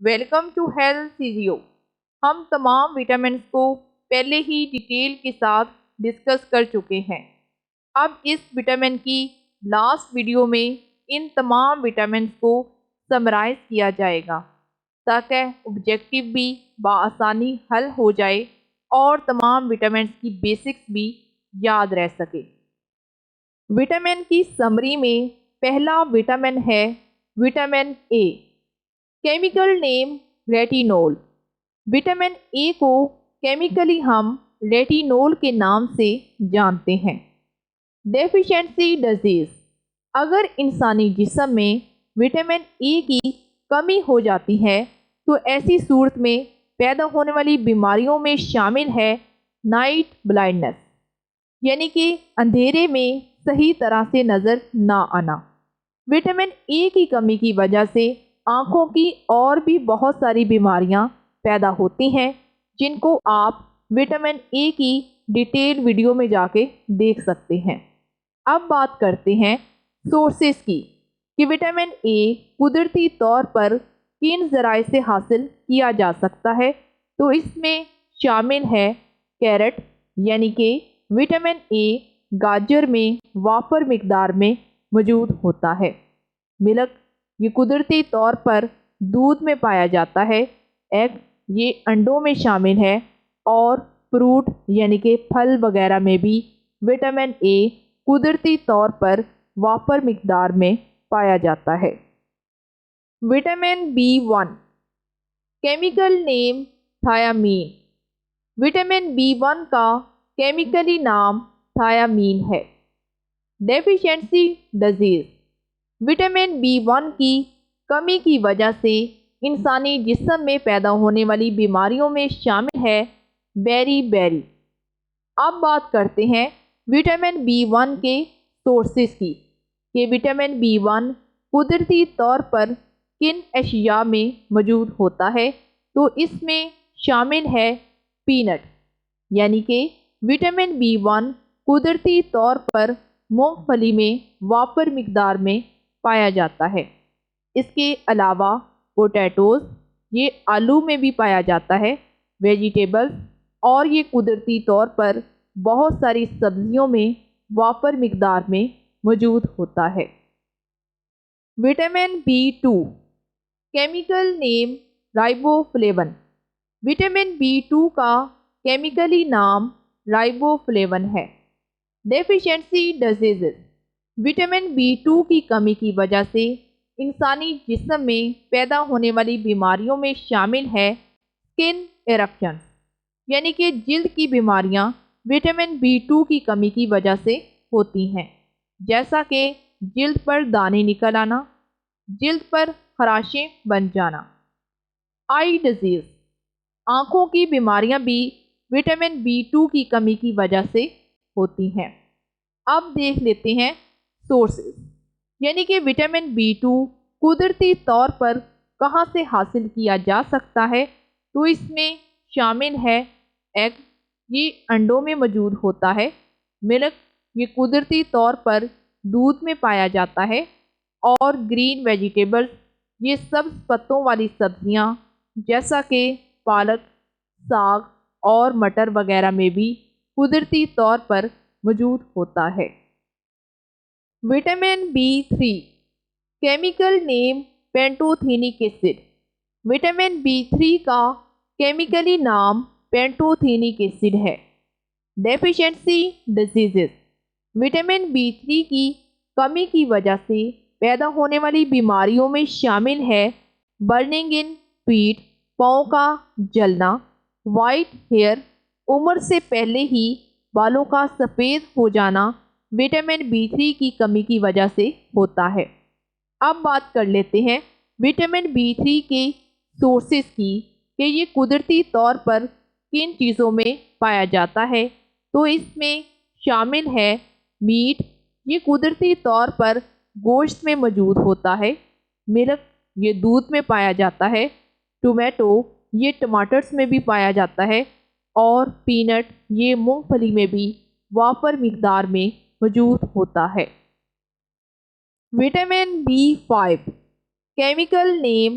Welcome to health سیزیو۔ ہم تمام vitamins کو پہلے ہی ڈیٹیل کے ساتھ ڈسکس کر چکے ہیں۔ اب اس وٹامن کی لاسٹ ویڈیو میں ان تمام وٹامنس کو سمرائز کیا جائے گا تاکہ آبجیکٹو بھی بآسانی حل ہو جائے اور تمام وٹامنس کی بیسکس بھی یاد رہ سکے۔ وٹامن کی سمری میں پہلا وٹامن ہے vitamin A. Chemical name retinol. Vitamin A کو کیمیکلی ہم ریٹینول کے نام سے جانتے ہیں۔ Deficiency disease. اگر انسانی جسم میں وٹامن اے کی کمی ہو جاتی ہے تو ایسی صورت میں پیدا ہونے والی بیماریوں میں شامل ہے نائٹ بلائنڈنس، یعنی کہ اندھیرے میں صحیح طرح سے نظر نہ آنا۔ وٹامن اے کی کمی کی وجہ سے آنکھوں کی اور بھی بہت ساری بیماریاں پیدا ہوتی ہیں جن کو آپ وٹامن اے کی ڈیٹیل ویڈیو میں جا کے دیکھ سکتے ہیں۔ اب بات کرتے ہیں سورسز کی کہ وٹامن اے قدرتی طور پر کن ذرائع سے حاصل کیا جا سکتا ہے، تو اس میں شامل ہے کیرٹ، یعنی کہ وٹامن اے گاجر میں وافر مقدار میں موجود ہوتا ہے۔ ملک، یہ قدرتی طور پر دودھ میں پایا جاتا ہے۔ ایگ، یہ انڈوں میں شامل ہے، اور فروٹ یعنی کہ پھل وغیرہ میں بھی وٹامن اے قدرتی طور پر وافر مقدار میں پایا جاتا ہے۔ Vitamin B1۔ کیمیکل نیم تھیامین۔ وٹامن B1 کا کیمیکلی نام تھیامین ہے۔ Deficiency disease. وٹامن B1 کی کمی کی وجہ سے انسانی جسم میں پیدا ہونے والی بیماریوں میں شامل ہے بیری بیری۔ اب بات کرتے ہیں وٹامن B1 کے سورسز کی کہ وٹامن B1 قدرتی طور پر کن اشیاء میں موجود ہوتا ہے، تو اس میں شامل ہے پینٹ، یعنی کہ وٹامن B1 قدرتی طور پر مونگ پھلی میں وافر مقدار میں پایا جاتا ہے۔ اس کے علاوہ پوٹیٹوز، یہ آلو میں بھی پایا جاتا ہے، ویجیٹیبلز، اور یہ قدرتی طور پر بہت ساری سبزیوں میں وافر مقدار میں موجود ہوتا ہے۔ Vitamin B2۔ کیمیکل نیم رائبو فلیون۔ وٹامن B2 کا کیمیکلی نام رائبو فلیون ہے۔ Deficiency diseases. وٹامن B2 کی کمی کی وجہ سے انسانی جسم میں پیدا ہونے والی بیماریوں میں شامل ہے اسکن ایرپشنز، یعنی کہ جلد کی بیماریاں وٹامن B2 کی کمی کی وجہ سے ہوتی ہیں، جیسا کہ جلد پر دانے نکل آنا، جلد پر خراشیں بن جانا۔ آئی ڈیزیز۔ آنکھوں کی بیماریاں بھی وٹامن B2 کی کمی کی وجہ سے ہوتی ہیں۔ اب دیکھ لیتے ہیں سورسز، یعنی کہ وٹامن B2 قدرتی طور پر کہاں سے حاصل کیا جا سکتا ہے، تو اس میں شامل ہے ایگ، یہ انڈوں میں موجود ہوتا ہے۔ ملک، یہ قدرتی طور پر دودھ میں پایا جاتا ہے، اور گرین ویجیٹیبلز، یہ سبز پتوں والی سبزیاں جیسا کہ پالک، ساگ اور مٹر وغیرہ میں بھی قدرتی طور پر موجود ہوتا ہے۔ Vitamin B3۔ کیمیکل نیم پینٹوتھینک ایسڈ۔ وٹامن B3 کا کیمیکلی نام پینٹوتھینک ایسڈ ہے۔ Deficiency diseases. وٹامن B3 کی کمی کی وجہ سے پیدا ہونے والی بیماریوں میں شامل ہے برننگ ان فیٹ، پاؤں کا جلنا، وائٹ ہیئر، عمر سے پہلے ہی بالوں کا سفید ہو جانا وٹامن B3 کی کمی کی وجہ سے ہوتا ہے۔ اب بات کر لیتے ہیں وٹامن B3 کے سورسز کی کہ یہ قدرتی طور پر کن چیزوں میں پایا جاتا ہے، تو اس میں شامل ہے میٹ، یہ قدرتی طور پر گوشت میں موجود ہوتا ہے۔ ملک، یہ دودھ میں پایا جاتا ہے۔ ٹومیٹو، یہ ٹماٹرز میں بھی پایا جاتا ہے، اور پینٹ، یہ مونگ پھلی میں بھی وافر مقدار میں موجود ہوتا ہے۔ Vitamin B5۔ کیمیکل نیم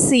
C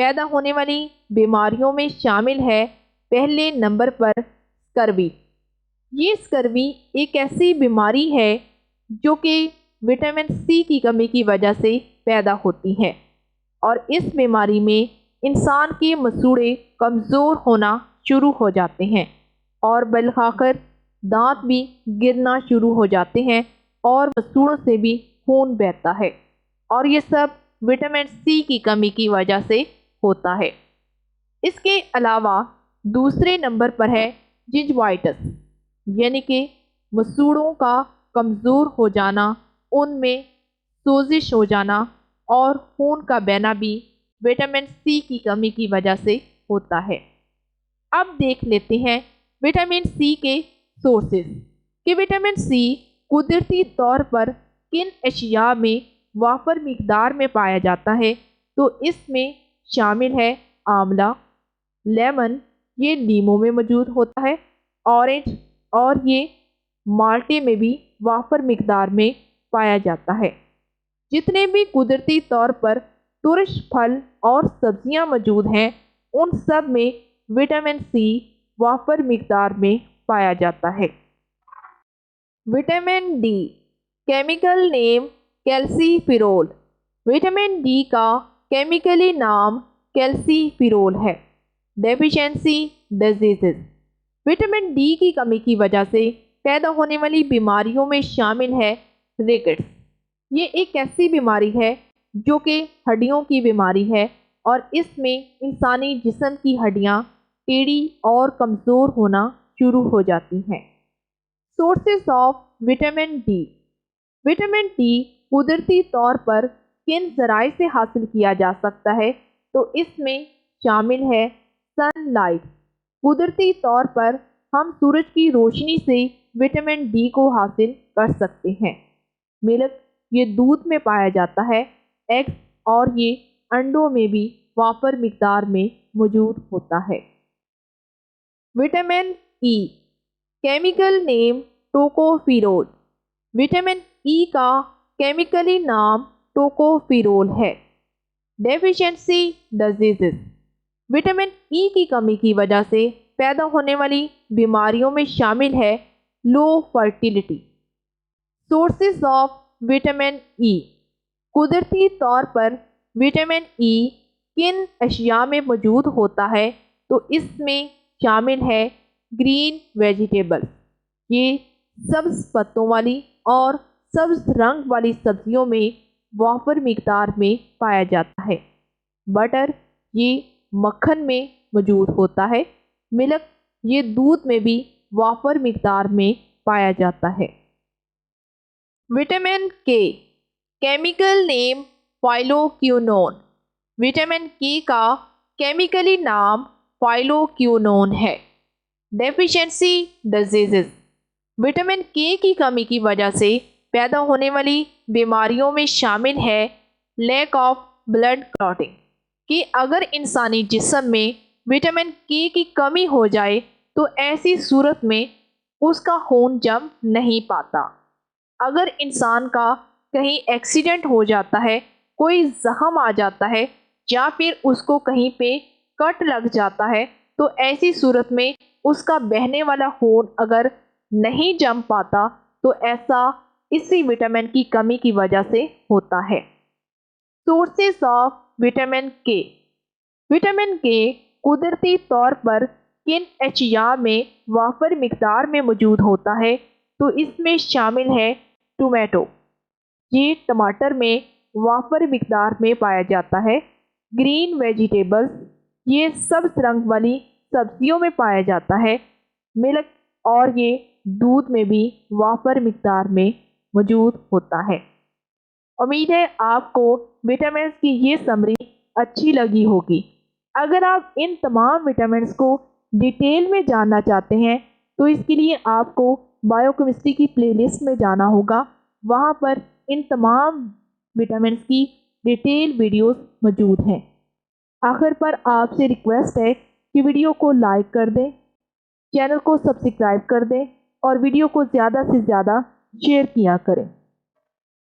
پیدا ہونے والی بیماریوں میں شامل ہے پہلے نمبر پر اسکروی۔ یہ اسکروی ایک ایسی بیماری ہے جو کہ وٹامن سی کی کمی کی وجہ سے پیدا ہوتی ہے، اور اس بیماری میں انسان کے مسوڑے کمزور ہونا شروع ہو جاتے ہیں اور بالآخر دانت بھی گرنا شروع ہو جاتے ہیں اور مسوڑوں سے بھی خون بہتا ہے، اور یہ سب وٹامن سی کی کمی کی وجہ سے ہوتا ہے۔ اس کے علاوہ دوسرے نمبر پر ہے جنجوائٹس، یعنی کہ مسوڑوں کا کمزور ہو جانا، ان میں سوزش ہو جانا اور خون کا بہنا بھی وٹامن سی کی کمی کی وجہ سے ہوتا ہے۔ اب دیکھ لیتے ہیں وٹامن سی کے سورسز کہ وٹامن سی قدرتی طور پر کن اشیاء میں وافر مقدار میں پایا جاتا ہے، تو اس میں شامل ہے آملہ، لیمن، یہ لیموں میں موجود ہوتا ہے، اورنج، اور یہ مالٹے میں بھی وافر مقدار میں پایا جاتا ہے۔ جتنے بھی قدرتی طور پر ترش پھل اور سبزیاں موجود ہیں، ان سب میں وٹامن سی وافر مقدار میں پایا جاتا ہے۔ وٹامن ڈی، کیمیکل نیم کیلسی فیرول۔ وٹامن ڈی کا کیمیکلی نام کیلسی فیرول ہے۔ ڈیفیشنسی ڈیزیزز، وٹامن ڈی کی کمی کی وجہ سے پیدا ہونے والی بیماریوں میں شامل ہے ریکٹس۔ یہ ایک ایسی بیماری ہے جو کہ ہڈیوں کی بیماری ہے، اور اس میں انسانی جسم کی ہڈیاں ٹیڑھی اور کمزور ہونا شروع ہو جاتی ہیں۔ Sources of vitamin D, vitamin D قدرتی طور پر کن ذرائع سے حاصل کیا جا سکتا ہے، تو اس میں شامل ہے سن لائٹ۔ قدرتی طور پر ہم سورج کی روشنی سے وٹامن ڈی کو حاصل کر سکتے ہیں۔ ملک، یہ دودھ میں پایا جاتا ہے، ایگز اور یہ انڈوں میں بھی وافر مقدار میں موجود ہوتا ہے۔ وٹامن ای، کیمیکل نیم ٹوکوفیرول۔ وٹامن ای کا کیمیکلی نام ٹوکوفیرول ہے۔ ڈیفیشنسی ڈیزیزز، وٹامن ای کی کمی کی وجہ سے پیدا ہونے والی بیماریوں میں شامل ہے low fertility. Sources of vitamin E, قدرتی طور پر وٹامن ای کن اشیاء میں موجود ہوتا ہے، تو اس میں شامل ہے گرین ویجیٹیبل، یہ سبز پتوں والی اور سبز رنگ والی سبزیوں میں وافر مقدار میں پایا جاتا ہے۔ بٹر، یہ مکھن میں موجود ہوتا ہے۔ ملک، یہ دودھ میں بھی وافر مقدار میں پایا جاتا ہے۔ وٹامن کے، کیمیکل نیم فائلوکینون۔ وٹامن کے کا کیمیکلی نام فائلوکینون ہے۔ ڈیفیشنسی ڈیزیزز، وٹامن کے کی کمی کی وجہ سے پیدا ہونے والی بیماریوں میں شامل ہے لیک آف بلڈ کلاٹنگ، کہ اگر انسانی جسم میں وٹامن کے کی کمی ہو جائے تو ایسی صورت میں اس کا خون جم نہیں پاتا۔ اگر انسان کا کہیں ایکسیڈنٹ ہو جاتا ہے، کوئی زخم آ جاتا ہے، یا پھر اس کو کہیں پہ کٹ لگ جاتا ہے، تو ایسی صورت میں اس کا بہنے والا خون اگر نہیں جم پاتا تو ایسا اسی وٹامن کی کمی کی وجہ سے ہوتا ہے۔ سورسز آف وٹامن کے، وٹامن کے قدرتی طور پر کن اشیاء میں وافر مقدار میں موجود ہوتا ہے، تو اس میں شامل ہے ٹومیٹو، یہ ٹماٹر میں وافر مقدار میں پایا جاتا ہے۔ گرین ویجیٹیبلز، یہ سبز رنگ والی سبزیوں میں پایا جاتا ہے۔ ملک، اور یہ دودھ میں بھی وافر مقدار میں موجود ہوتا ہے۔ امید ہے آپ کو وٹامنز کی یہ سمری اچھی لگی ہوگی۔ اگر آپ ان تمام وٹامنز کو ڈیٹیل میں جاننا چاہتے ہیں تو اس کے لیے آپ کو بائیو کیمسٹری کی پلے لسٹ میں جانا ہوگا، وہاں پر ان تمام وٹامنز کی ڈیٹیل ویڈیوز موجود ہیں۔ آخر پر آپ سے ریکویسٹ ہے کہ ویڈیو کو لائک کر دیں، چینل کو سبسکرائب کر دیں، اور ویڈیو کو زیادہ سے زیادہ شیئر کیا کریں۔